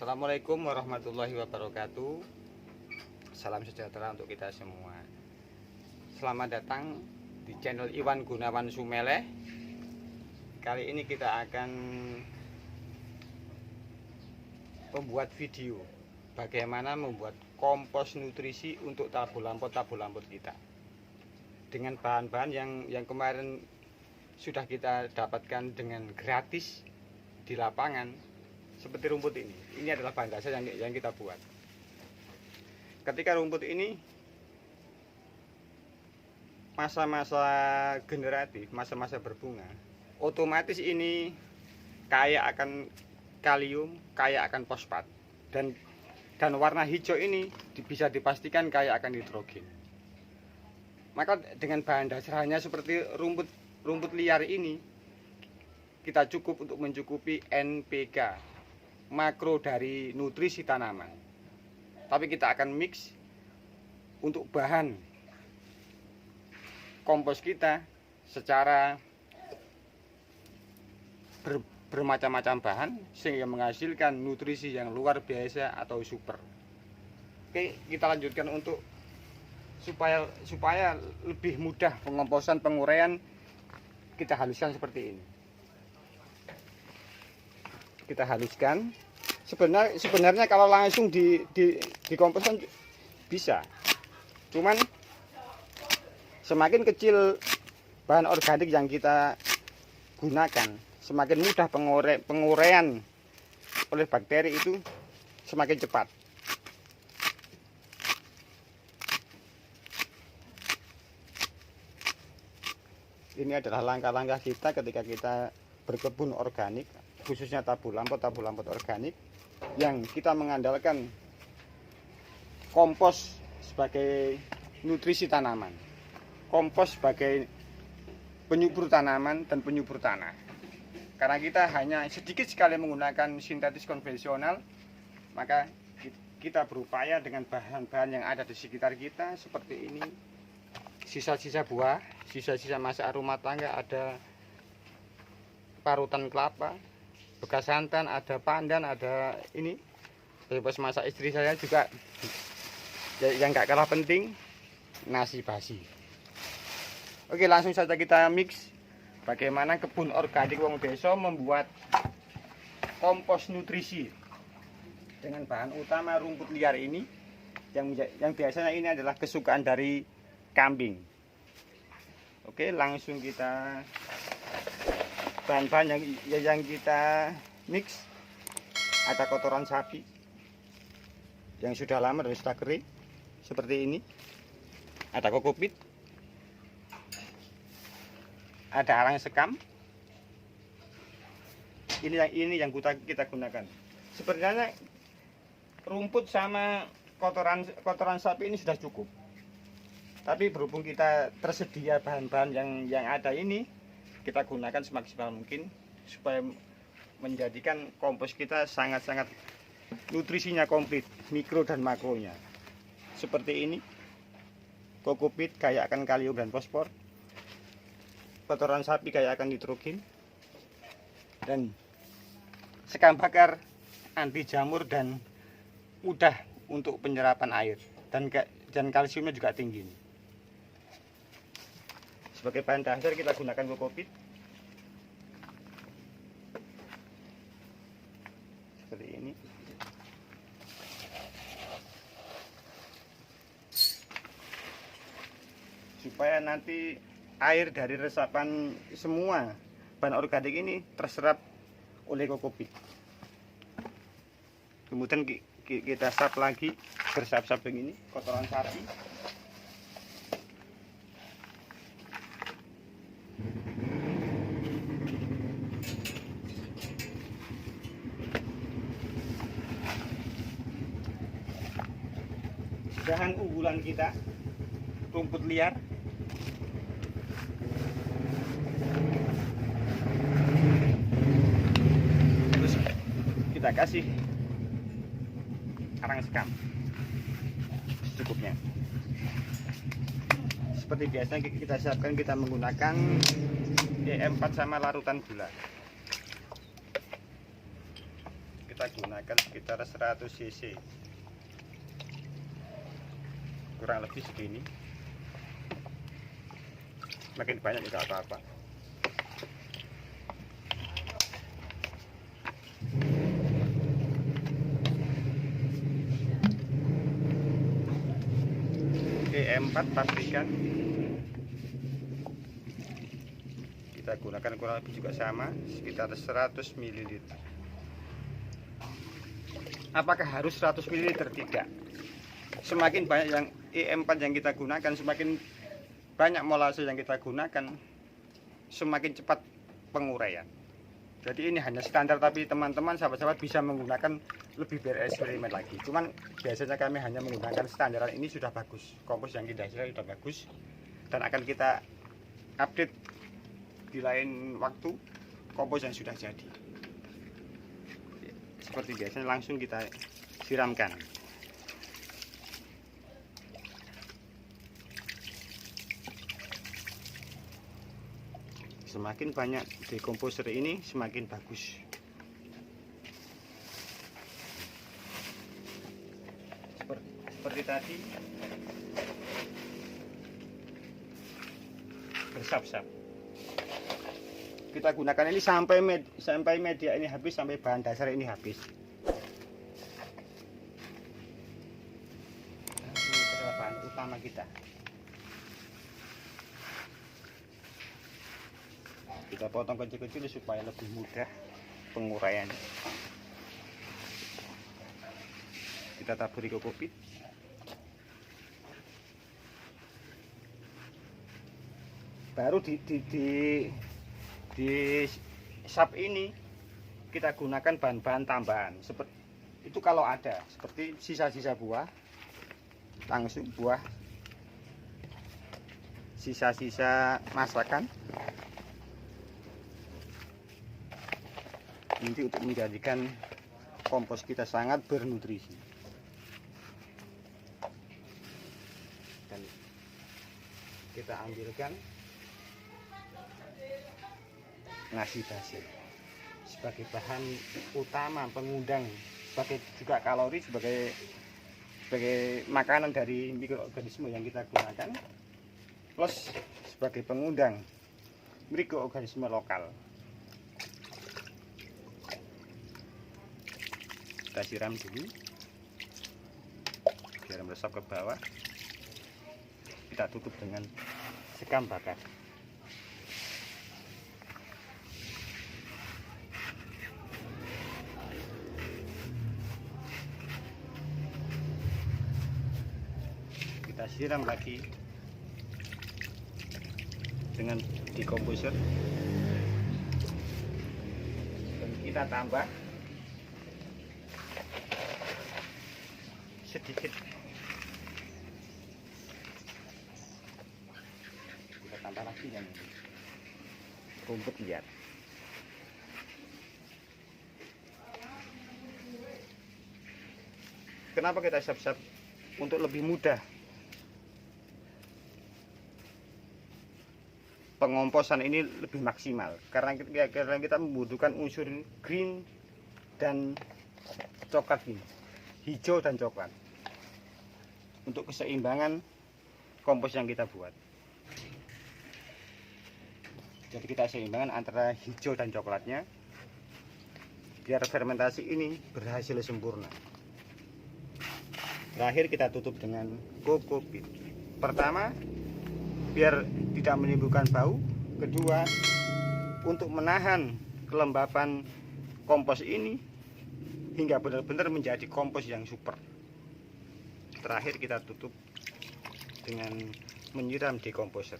Assalamualaikum warahmatullahi wabarakatuh. Salam sejahtera untuk kita semua. Selamat datang di channel Iwan Gunawan Sumeleh. Kali ini kita akan membuat video bagaimana membuat kompos nutrisi untuk tabur lampot kita dengan bahan-bahan yang kemarin sudah kita dapatkan dengan gratis di lapangan. Seperti rumput ini adalah bahan dasar yang kita buat. Ketika rumput ini masa-masa generatif, masa-masa berbunga, otomatis ini kaya akan kalium, kaya akan fosfat, dan warna hijau ini bisa dipastikan kaya akan nitrogen. Maka dengan bahan dasar hanya seperti rumput liar ini, kita cukup untuk mencukupi NPK, makro dari nutrisi tanaman. Tapi kita akan mix untuk bahan kompos kita secara bermacam-macam bahan sehingga menghasilkan nutrisi yang luar biasa atau super. Oke, kita lanjutkan untuk supaya lebih mudah pengomposan, penguraian. Kita haluskan seperti ini. Kita haluskan. Sebenarnya kalau langsung dikomposkan bisa, cuman semakin kecil bahan organik yang kita gunakan, semakin mudah penguraian oleh bakteri itu semakin cepat. Ini adalah langkah-langkah kita ketika kita berkebun organik, khususnya tabur lampot organik, yang kita mengandalkan kompos sebagai nutrisi tanaman, kompos sebagai penyubur tanaman dan penyubur tanah. Karena kita hanya sedikit sekali menggunakan sintetis konvensional, maka kita berupaya dengan bahan-bahan yang ada di sekitar kita seperti ini, sisa-sisa buah, sisa-sisa masakan rumah tangga, ada parutan kelapa, bekas santan, ada pandan, ada ini bebas masak istri saya juga. Yang gak kalah penting, nasi basi. Oke, langsung saja kita mix bagaimana kebun organik wong desa membuat kompos nutrisi dengan bahan utama rumput liar ini, yang biasanya ini adalah kesukaan dari kambing. Oke, langsung kita bahan-bahan yang kita mix. Ada kotoran sapi yang sudah lama dan sudah kering seperti ini, ada kokopit, ada arang sekam. Ini yang kita gunakan. Sebenarnya rumput sama kotoran sapi ini sudah cukup, tapi berhubung kita tersedia bahan-bahan yang ada ini, kita gunakan semaksimal mungkin supaya menjadikan kompos kita sangat-sangat nutrisinya komplit, mikro dan makronya. Seperti ini, kokopit kaya akan kalium dan fosfor, kotoran sapi kaya akan nitrogen, dan sekam bakar anti jamur dan mudah untuk penyerapan air, dan kalsiumnya juga tinggi. Sebagai bahan dasar kita gunakan kokopit seperti ini. Supaya nanti air dari resapan semua bahan organik ini terserap oleh kokopit. Kemudian kita sap lagi, bersap-sap begini kotoran sapi. Bahan unggulan kita, rumput liar. Terus kita kasih arang sekam secukupnya. Seperti biasa kita siapkan, kita menggunakan E4 sama larutan gula. kita gunakan sekitar 100 cc, kurang lebih segini. Makin banyak tidak apa-apa. E4 pabrikan kita gunakan kurang lebih juga sama, sekitar 100 ml. Apakah harus 100 ml? Tidak. Semakin banyak yang E4 yang kita gunakan, semakin banyak molase yang kita gunakan, semakin cepat penguraian. Jadi ini hanya standar, tapi teman-teman sahabat-sahabat bisa menggunakan lebih bereksperimen lagi. Cuman biasanya kami hanya menggunakan standaran ini sudah bagus. Kompos yang kita hasilkan sudah bagus dan akan kita update di lain waktu kompos yang sudah jadi. Seperti biasanya langsung kita siramkan. Semakin banyak dekomposer ini semakin bagus. Seperti tadi bersap-sap. Kita gunakan ini sampai media ini habis, sampai bahan dasar ini habis. Ini adalah bahan utama kita. Kita potong kecil-kecil supaya lebih mudah penguraiannya. Kita taburi kokopit. Baru di sap ini kita gunakan bahan-bahan tambahan. Seperti itu kalau ada, seperti sisa-sisa buah, langsung buah, sisa-sisa masakan. Ini untuk menjadikan kompos kita sangat bernutrisi. Dan kita ambilkan nasi basi sebagai bahan utama pengundang, sebagai juga kalori, sebagai makanan dari mikroorganisme yang kita gunakan, plus sebagai pengundang mikroorganisme lokal. Kita siram dulu biar meresap ke bawah. Kita tutup dengan sekam bakar. Kita siram lagi dengan dekomposer dan kita tambah sedikit, kita tambah lagi yang rumput liar. Kenapa kita sap-sap? Untuk lebih mudah pengomposan ini, lebih maksimal, karena kita membutuhkan unsur green dan coklat ini, hijau dan coklat, untuk keseimbangan kompos yang kita buat. Jadi kita seimbangkan antara hijau dan coklatnya biar fermentasi ini berhasil sempurna. Terakhir kita tutup dengan kokopit. Pertama, biar tidak menimbulkan bau. Kedua, untuk menahan kelembapan kompos ini hingga benar-benar menjadi kompos yang super. Terakhir kita tutup dengan menyiram dekomposer.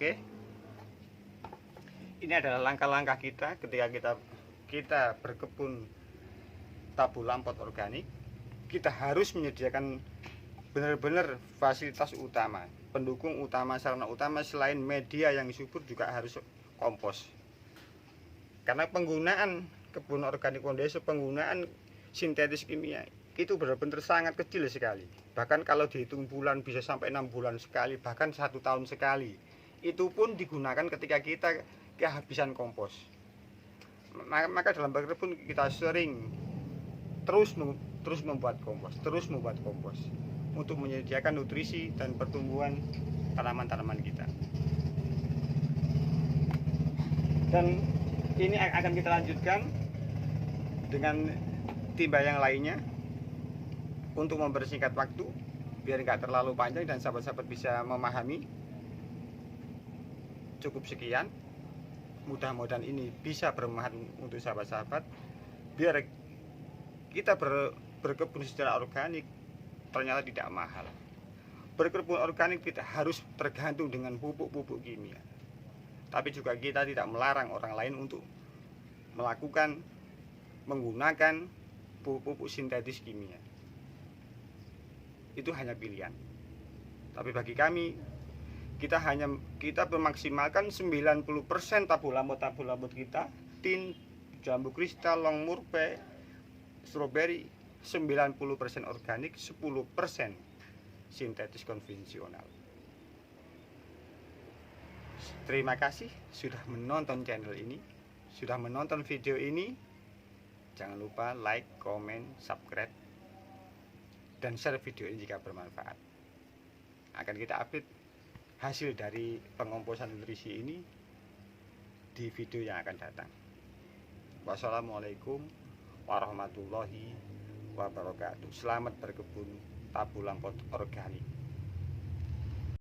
Oke, ini adalah langkah-langkah kita ketika kita berkebun tabu lampot organik. Kita harus menyediakan benar-benar fasilitas utama, pendukung utama, sarana utama. Selain media yang subur, juga harus kompos. Karena penggunaan kebun organik Wondese, penggunaan sintetis kimia itu benar-benar sangat kecil sekali. Bahkan kalau dihitung bulan bisa sampai 6 bulan sekali, bahkan 1 tahun sekali. Itu pun digunakan ketika kita kehabisan kompos. Maka dalam berkebun kita sering terus membuat kompos untuk menyediakan nutrisi dan pertumbuhan tanaman-tanaman kita. Dan ini akan kita lanjutkan dengan timba yang lainnya untuk mempersingkat waktu biar nggak terlalu panjang dan sahabat-sahabat bisa memahami. Cukup sekian, mudah-mudahan ini bisa bermanfaat untuk sahabat-sahabat biar kita berkebun secara organik ternyata tidak mahal. Berkebun organik tidak harus tergantung dengan pupuk-pupuk kimia, tapi juga kita tidak melarang orang lain untuk menggunakan pupuk sintetis kimia. Itu hanya pilihan. Tapi bagi kami, kita memaksimalkan 90% tabu lamut kita, tin, jambu kristal, long murphy, stroberi, 90% organik, 10% sintetis konvensional. Terima kasih sudah menonton channel ini, sudah menonton video ini. Jangan lupa like, comment, subscribe, dan share video ini jika bermanfaat. Akan kita update hasil dari pengomposan nutrisi ini di video yang akan datang. Wassalamualaikum warahmatullahi wabarakatuh. Selamat berkebun tabu lampot organik.